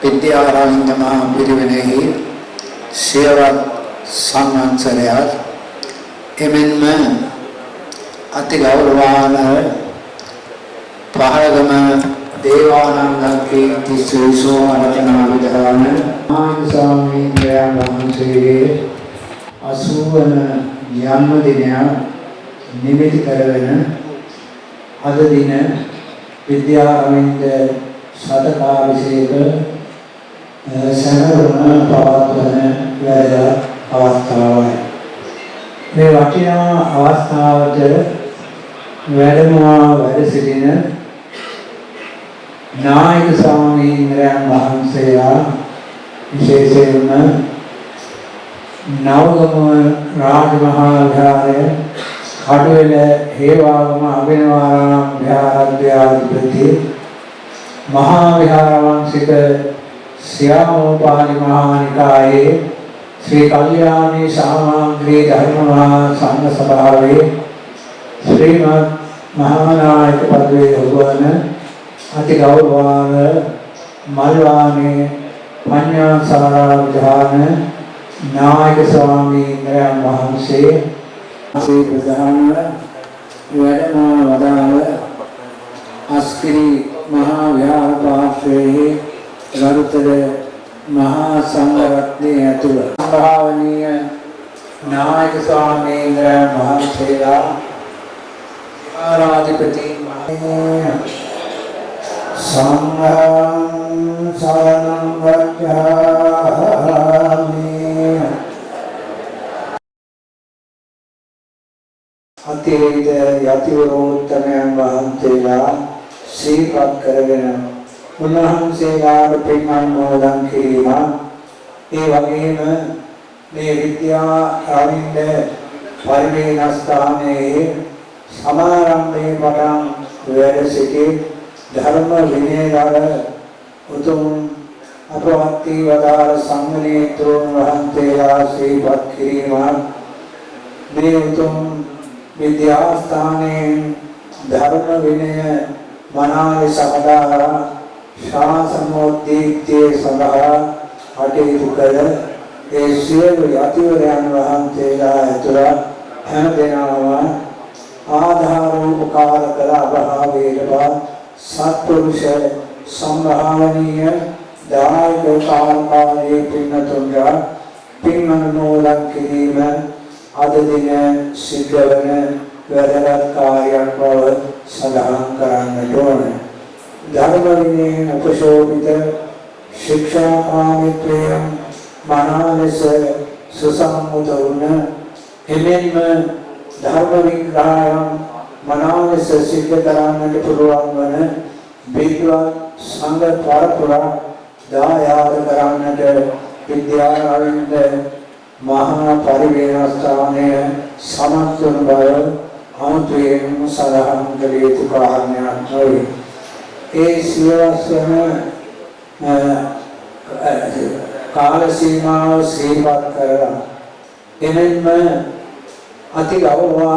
විද්‍යාරාජ්‍ය මහා පිරිවෙනෙහි සියවත් සංවත්සරයක් එමෙන්ම අති ගෞරවාන පහළගම දේවානන්ද කීර්ති සූසෝ අරචනා විදාන මහා ස්වාමීන් වහන්සේගේ 80 වන ජන්මදිනය නිමිති කරගෙන අද දින විද්‍යාරාජ්‍ය සතකාවිසේක සැනරුණ පවත්වන වැඩ අවස්ථාවයි. මේ වටිනා අවස්ථාවට වැඩ සිටින නායක ස්වාමීන් වහන්සේලා විශේෂයෙන්ම නවගම රාජමහා විහාරය කඩුවෙල හේවාගම අභිනවාරාම විහාරාධිපති මහා විහාරවංශික श्यामोपालि महानिकाये श्री कल्याणी सामग्री धर्म महासंघ सभावे श्रीमद महानायक पदवे भगवान अति गौरवान मलवाने पन्यासारा विधान नायक स्वामी महंसे श्री प्रधान वेदना वदाव अस्किरी महाविहार पार्श्वे गरुतर महासंघरत्ने अतुल संभावनीय नायक स्वामी महंसेला विहाराधिपति संघं शरणं व्रजामि अतीत यतिवरोत्तमयं महंसेला श्रीपद करගෙන උන්වහන්සේලාට පින් අනුමෝදන් කිරීම ඒ වගේම මේ විද්‍යා ආනන්ද පරිවේනස්ථානයේ සමාරම්භයේ පටන් වැඩ සිටි ධර්ම විනයදර උතුම් අපවත්ති වදාළ සංඝනීතුන් වහන්සේලා ශ්‍රීපත් කිරීම මේ උතුම් විද්‍යාස්ථානයේ ධර්ම විනය මනාව සමදාහා शासनोद्दीप्ते सदा अटेतु कल ए सियलु यतिवरයන් වහන්සේලා ඇතුළත් හැම දෙනාම ආධාරෝපකාර කළ අභාවයේවත් සත්පුරුෂ සම්භාවනීය දායක කාර්යයේ පින්නතුන්ගා පින් අනුමෝදන් කිරීම අද දින සිද්ධ වන වැදගත් කාර්යයක් බව සඳහන් කරන්නට ඕනේ. धर्म विनय उपशोभित शिक्षा कामित्वयं मनालस सुसम्मुतौन हिमेन्म धर्म विग्रहं मनालस सिद्ध कराන්නට පුළුවන් වන විද්වත් සංඝ පරපුර දායාද කරන්නට විද්‍යාරාජ්‍ය මහා පරිවේනස්ථානය සමත් වන බව අමුතුවෙන් සඳහන් කළ යුතු කාරණයක් නොවේ. ඒ සියවස්වන කාල සීමාව ශ්‍රීපත් කරලා එමෙන්ම අති ගෞරව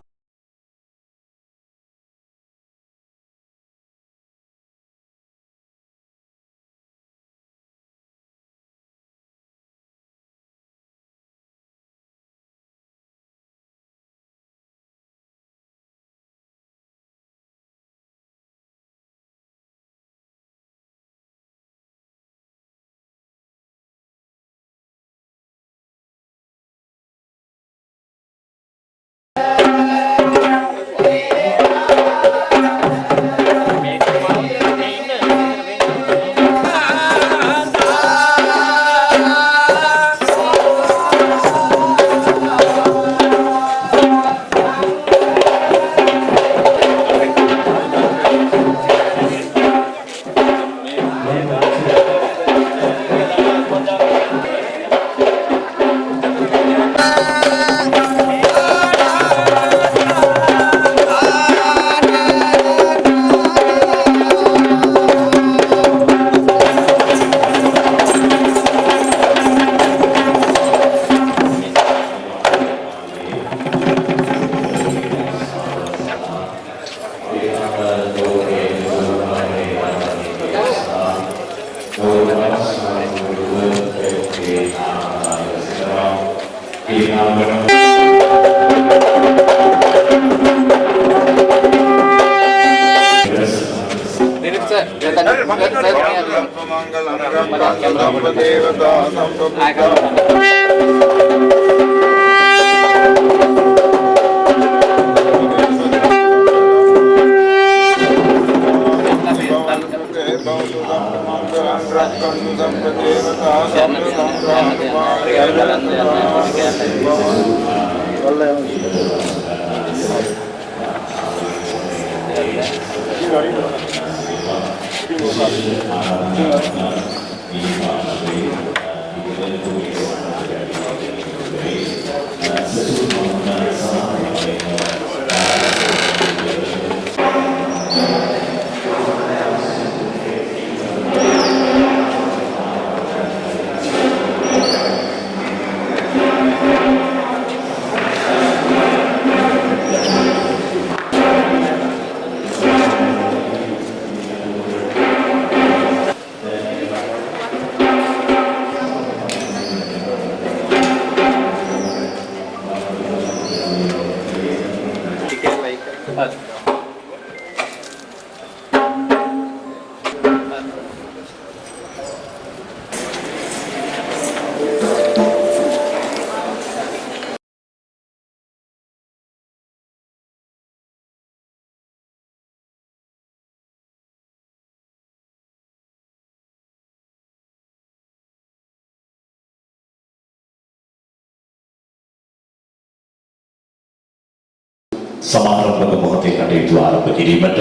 සමාරම්භක මොහොතේ කටයුතු ආරම්භ කිරීමට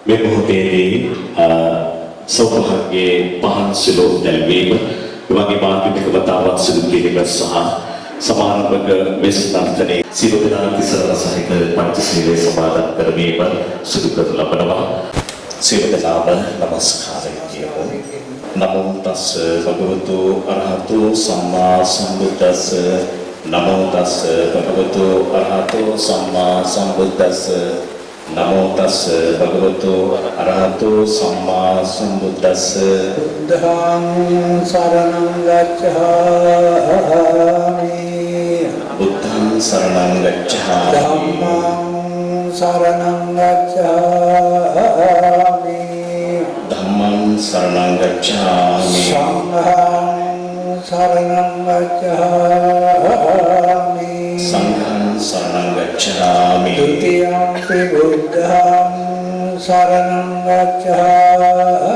මේ මොහොතේදී සෞභාග්‍යයේ පහන් සිලෝ දැල්වීම එවැනි මාර්ගික වතාවක් සිදු කිරීම සහ සමාරම්භක මෙස් නර්තනයේ සියලු දෙනා තිසරණ සහිත පංචශීලයේ සමාදන් කරවීම සිදු කරනු ලබනවා. සියලු දෙනාම නමස්කාරය කියමු. නමෝ තස් භගවතු අරහතෝ සම්මා සම්බුද්දස්ස නමෝ තස් භගවතු අරහතෝ සම්මා සම්බුද්දස්ස නමෝ තස් භගවතු අරහතෝ සම්මා සම්බුද්දස්ස බුද්ධං සරණං ගච්ඡාමි බුද්ධං සරණං ගච්ඡාමි ධම්මං සරණං ගච්ඡාමි ධම්මං සරණං ගච්ඡාමි සංඝං සරණං ගච්ඡාමි සංඝං සරණං ගච්ඡාමි ဒုတိယံ පි බුද්ධං සරණං ගච්ඡාමි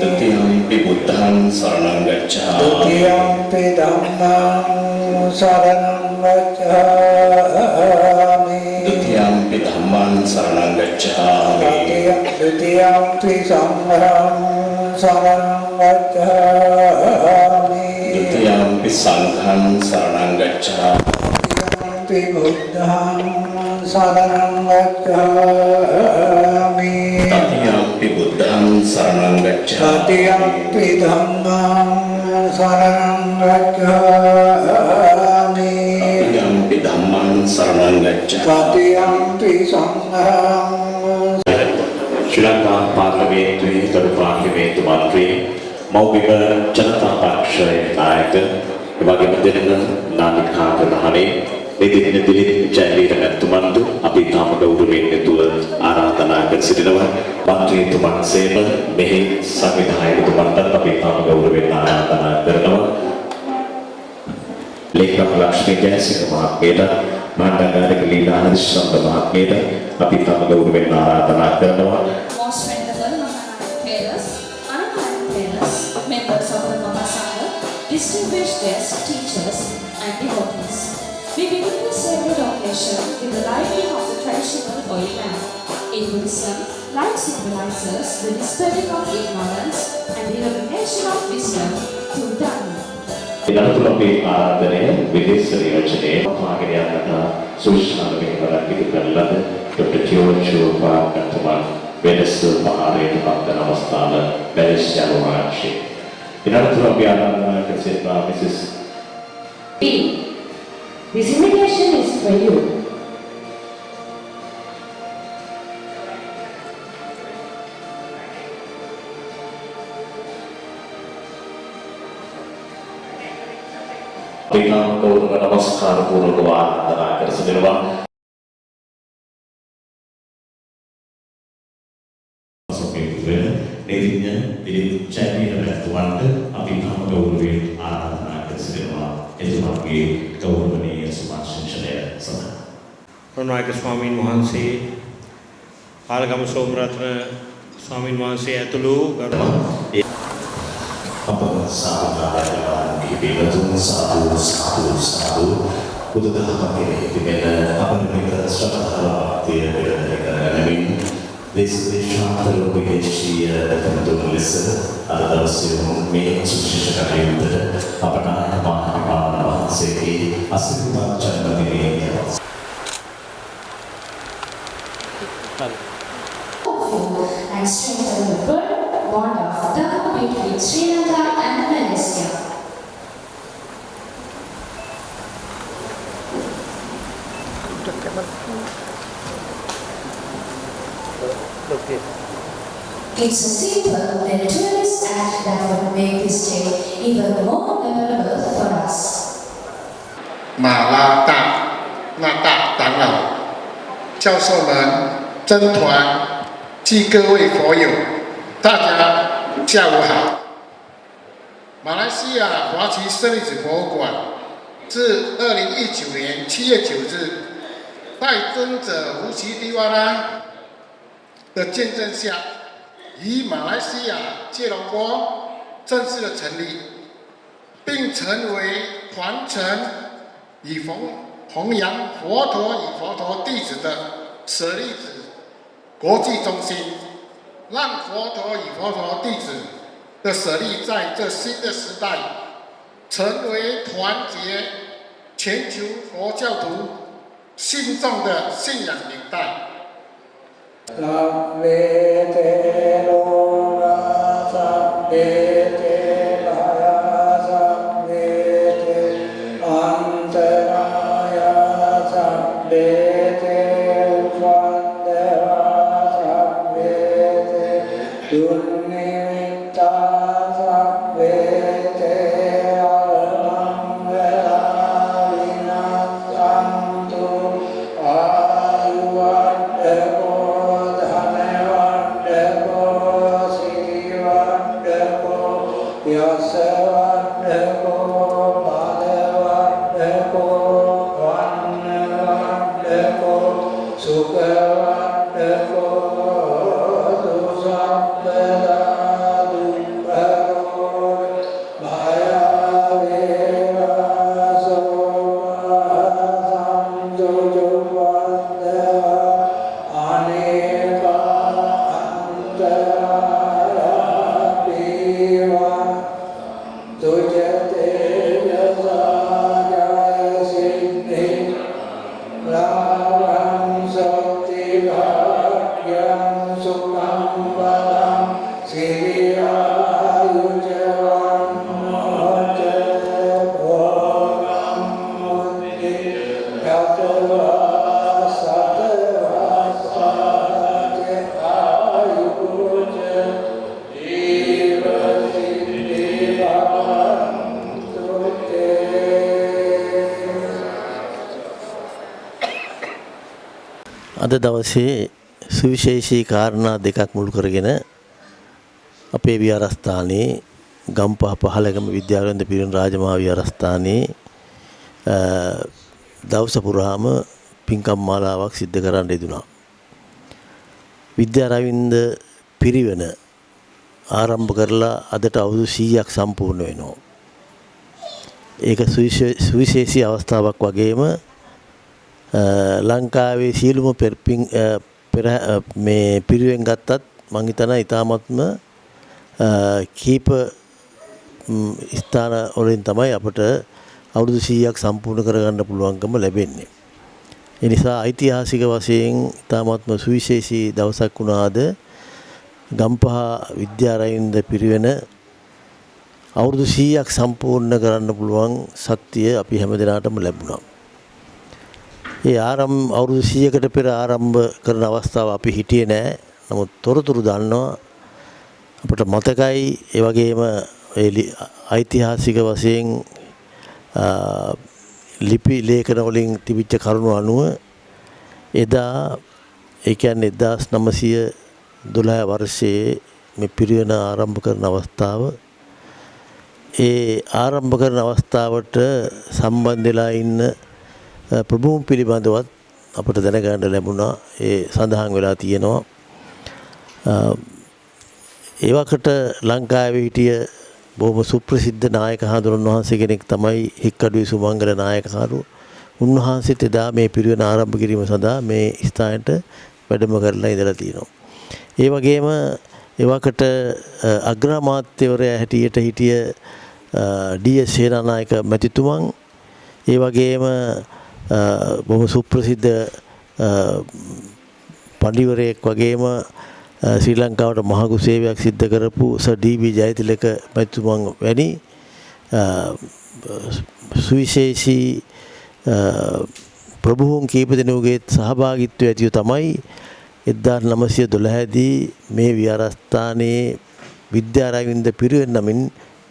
ဒုတိယံ පි බුද්ධං සරණං ဒု ගච්ඡාමි တိယံ පි ධම්මං සරණං ගච්ඡාමි ဒုတိယံ පි ධම්මං සරණං ගච්ඡාමි ဒုတိယံ පි සංඝං සරණං ගච්ඡාමි ဒုတိယံ පි සංඝං සරණං ගච්ඡාමි ပි බුද්ධං සරණං ගච්ඡාමි တတိယံ පි බුද්ධං සරණං ගච්ඡාමි တတိယံ පි ධම්මං සරණං ගච්ඡාමි တတိယံ පි ධම්මං සරණං ගච්ඡාමි တတိယံ පි සංඝං ශ්‍රී ලංකා පාර්ලිමේන්තුවේ ගරු පාර්ලිමේන්තු මන්ත්‍රී මෞබිම ජනතා පක්ෂයේ නායක එවැගේම දෙනන නාමිකා ප්‍රධානී එදින දිලිත් ජයලීර මැතිතුමන්ද අපි තාම ගෞරවයෙන් යුතුව ආරාධනා කර සිටිනවා මන්ත්‍රීතුමන් සේම මෙහි සංවිධායකතුමන්ට අපි තාම ගෞරවයෙන් ආරාධනා කරනවා ලේකම් ලක්ෂ්මී ජයසිංහ මහත්මියට මණ්ඩලකාරක ලීලා හරිශ්චන්ද්‍ර මහත්මියට අපි තාම ගෞරවයෙන් ආරාධනා කරනවා Most venerable Mahanayak Theras, members of the Mahasangha, distinguished guests, teachers and devotees. We begin this sacred occasion with the lighting of the traditional oil lamp. In Buddhism, light symbolizes the dispelling of ignorance and the illumination of wisdom through Dharma. ඉදතුල අපේ ආරාධනය විදේශ නියෝජනයේ පාගෙන යන්නට සුවිශාල මෙහෙවරක් ඉදු කරන ලද doctor George පාකතුමන් වෙනස් පහරයට පත්වන අවස්ථාව බැරිස් යනුවාචි. ඉදතුල අපි ආරාධනා කර සිටිනා Mrs B. This invitation is for you. Kita gauruව නමස්කාර පූර්වකව ආරාධනා කර සිටිනවා. සුපිරිවෙන නීතිඥ දිලිප් ජයවීර මැතිතුමන්ට අපි තම ගෞරවයෙන් ආරාධනා කර සිටිනවා එතුමාගේ ගෞරවනීය සුභාශිංසනය සඳහා. කරුණායක ස්වාමීන් වහන්සේ පාලගම සෝමරත්න ස්වාමීන් වහන්සේ ඇතුළු අප සාමාජික පිළිතුරු සාදු බුදුදහම කෙරෙහි තිබෙන අපරිමිත ශ්‍රද්ධාව තිරගෙන දේශාන්තර විදේශීය දක්වන ලෙස අද දවසේ මේ සුවිශේෂ කටයුත්තට අපට මහා වහන්සේගේ අසිරිමත් ජන්මදිනයේ and strengthen the bond of Dhamma between Sri Lanka and Malaysia. It's a simple meritorious act that would make this day even more memorable for us. 马拉大、纳大长老、教授们、僧团及各位佛友，大家下午好。马来西亚华旗舍利子博物馆自2019年7月9日，拜尊者胡奇迪瓦拉的见证下，以马来西亚界龙国正式的成立，并成为传承以弘扬佛陀与佛陀弟子的舍利子国际中心，让佛陀与佛陀弟子的舍利在这新的时代，成为团结全球佛教徒信众的信仰领带。 අද දවසේ සුවිශේෂී කාරණා දෙකක් මුල් කරගෙන අපේ විහාරස්ථානයේ ගම්පහ පහළගම විද්‍යාරවින්ද පිරිවෙන් රාජමහා විහාරස්ථානයේ දවස පුරාම පින්කම් මාලාවක් සිද්ධ කරන්න යෙදුණා. විද්‍යාරවින්ද පිරිවෙන ආරම්භ කරලා අදට අවුරුදු 100ක් සම්පූර්ණ වෙනවා. ඒක සුවිශේෂී අවස්ථාවක් වගේම ලංකාවේ සියලුම මේ පිරිවෙන් ගත්තත් මං හිතනවා ඉතාමත්ම කීප ස්ථාන වලින් තමයි අපට අවුරුදු 100ක් සම්පූර්ණ කරගන්න පුළුවන්කම ලැබෙන්නේ. ඒ නිසා ඓතිහාසික වශයෙන් ඉතාමත්ම සුවිශේෂී දවසක් වුණාද ගම්පහ විද්‍යාරවින්ද පිරිවෙන අවුරුදු 100ක් සම්පූර්ණ කරන්න පුළුවන් ශක්තිය අපි හැමදෙනාටම ලැබුණා. ඒ අවුරුදු 100කට පෙර ආරම්භ කරන අවස්ථාව අපි හිටියේ නෑ. නමුත් තොරතුරු දන්නවා. අපට මතකයි ඒ වගේම ඓතිහාසික වශයෙන් ලිපි ලේඛන වලින් තිබිච්ච කරුණු අනුව එදා ඒ කියන්නේ 1912 වර්ෂයේ මේ පිරිවෙන ආරම්භ කරන අවස්ථාව ඒ ආරම්භ කරන අවස්ථාවට සම්බන්ධ වෙලා ඉන්න ප්‍රභූන් පිළිබඳවත් අපට දැනගන්න ලැබුණා. ඒ සඳහන් වෙලා තියෙනවා. ඒ වකට ලංකාවේ හිටිය බොහොම සුප්‍රසිද්ධ නායක හඳුනන වහන්සේ කෙනෙක් තමයි හික්කඩුවේ සුමංගල නායකහරු. උන්වහන්සේට එදා මේ පිරිවෙන ආරම්භ කිරීම සඳහා මේ ස්ථානයට වැඩම කරලා ඉඳලා තියෙනවා. ඒ වගේම එවකට අග්‍රාමාත්‍යවරයා හැටියට හිටිය ඩී.එස්. සේනානායක මැතිතුමන්, ඒ වගේම බොහොම සුප්‍රසිද්ධ පඬිවරයෙක් වගේම ශ්‍රී ලංකාවට මහඟු සේවයක් සිද්ධ කරපු සර් ඩී.බී. ජයතිලක මැතිතුමන් වැනි සුවිශේෂී ප්‍රභූන් කීප දෙනෙකුගේ සහභාගීත්වය ඇතිව තමයි 1912 දී මේ විහාරස්ථානයේ විද්‍යාරාවින්ද පිරිවෙන් නමින්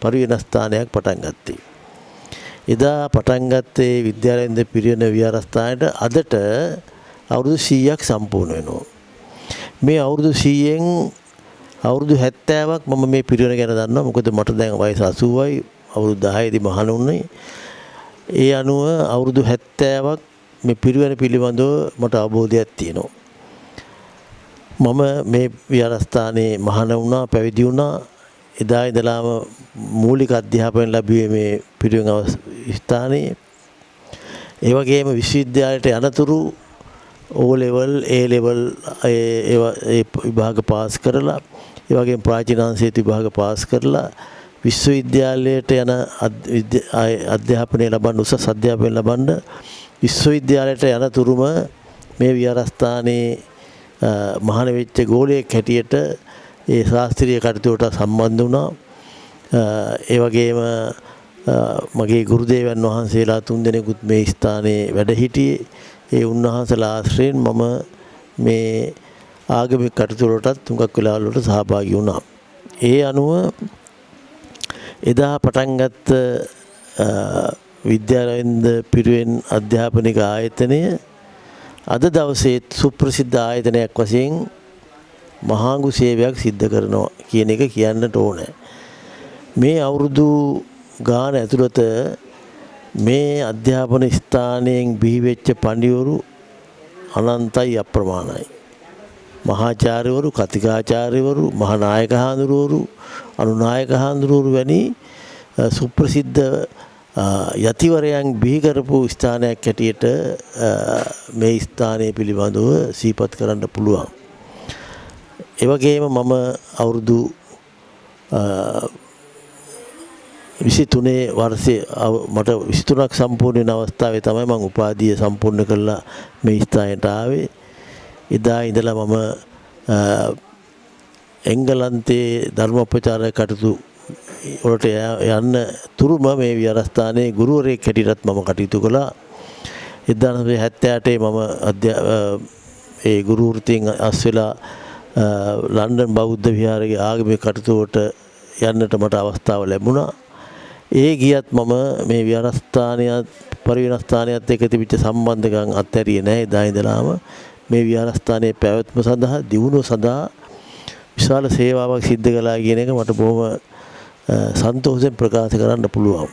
පරිවෙන ස්ථානයක් පටන් ගත්තේ. එදා පටන් ගත්තේ විද්‍යාරාවින්ද පිරිවෙන විහාරස්ථානයට අදට අවුරුදු 100ක් සම්පූර්ණ වෙනවා. මේ අවුරුදු 100න් අවුරුදු 70ක් මම මේ පිරිවෙන ගැන දන්නවා. මොකද මට දැන් වයස 80යි. අවුරුදු 10 දී මහණ වුණේ. ඒ අනුව අවුරුදු 70ක් මේ පිරිවෙන පිළිබඳව මට අවබෝධයක් තියෙනවා. මම මේ විහාරස්ථානයේ මහණ වුණා, පැවිදි වුණා. එදා ඉඳලාම මූලික අධ්‍යාපනය ලැබුවේ මේ පිරිවෙන් ස්ථානයේ. ඒ වගේම විශ්වවිද්‍යාලයට යනතුරු O level, A level ඒ විභාග පාස් කරලා, ඒ වගේම ප්‍රාචීනාංශයේ විභාග පාස් කරලා විශ්වවිද්‍යාලයට යන අධ්‍යාපනය ලබන්න, උසස් අධ්‍යාපනය ලබන්න විශ්වවිද්‍යාලයට යනතුරුම මේ විහාරස්ථානයේ මහාන වෙච්ච ගෝලයෙක් හැටියට ඒ ශාස්ත්‍රීය කටයුතුට සම්බන්ධ වුණා. ඒ වගේම මගේ ගුරුදේවයන් වහන්සේලා 3 දෙනෙකුත් මේ ස්ථානයේ වැඩ සිටියේ. ඒ උන්වහන්සේලා ආශ්‍රයෙන් මම මේ ආගමික කටයුතු වලටත් තුඟක් වෙලාවල් වලට සහභාගී වුණා. ඒ අනුව එදා පටන් ගත්ත විද්‍යාරාවින්ද පිරිවෙන් අධ්‍යාපනික ආයතනය අද දවසේ සුප්‍රසිද්ධ ආයතනයක් වශයෙන් මහාඟු සේවයක් සිද්ධ කරනවා කියන එක කියන්නට ඕනේ. මේ අවුරුදු ගාන ඇතුළත මේ අධ්‍යාපන ස්ථානයෙන් බිහි වෙච්ච පඬිවරු අනන්තයි අප්‍රමාණයි. මහාචාර්යවරු, කතිකාචාර්යවරු, මහානායක හාමුදුරුවරු, අනුනායක හාමුදුරුවරු වැනි සුප්‍රසිද්ධ යතිවරයන් බිහි කරපු ස්ථානයක් හැටියට මේ ස්ථානය පිළිබඳව සිහිපත් කරන්න පුළුවන්. ඒ වගේම මම අවුරුදු 23 වර්ෂයේ මට 23ක් සම්පූර්ණ වෙන අවස්ථාවේ තමයි මම උපාධිය සම්පූර්ණ කරලා මේ ස්ථානයට ආවේ. එදා ඉඳලා මම එංගලන්තයේ ධර්මෝපචාර කටයුතු වලට යන්න තුරුම මේ විහාරස්ථානයේ ගුරුවරයෙක් හැටියටත් මම කටයුතු කළා. 1978 මම ඒ ගුරු වෘත්තියෙන් අස් වෙලා ලන්ඩන් බෞද්ධ විහාරයේ ආගමික කටයුතු වලට යන්නට මට අවස්ථාව ලැබුණා. ඒ ගියත් මම මේ විහාරස්ථානයත් පරිවෙන ස්ථානයත් එක්ක තිබිච්ච සම්බන්ධකම් අත්හැරියේ නැහැ. එදා ඉඳලාම මේ විහාරස්ථානයේ පැවැත්ම සඳහා, දියුණුව සඳහා විශාල සේවාවක් සිද්ධ කළා කියන එක මට බොහොම සන්තෝෂයෙන් ප්‍රකාශ කරන්න පුළුවන්.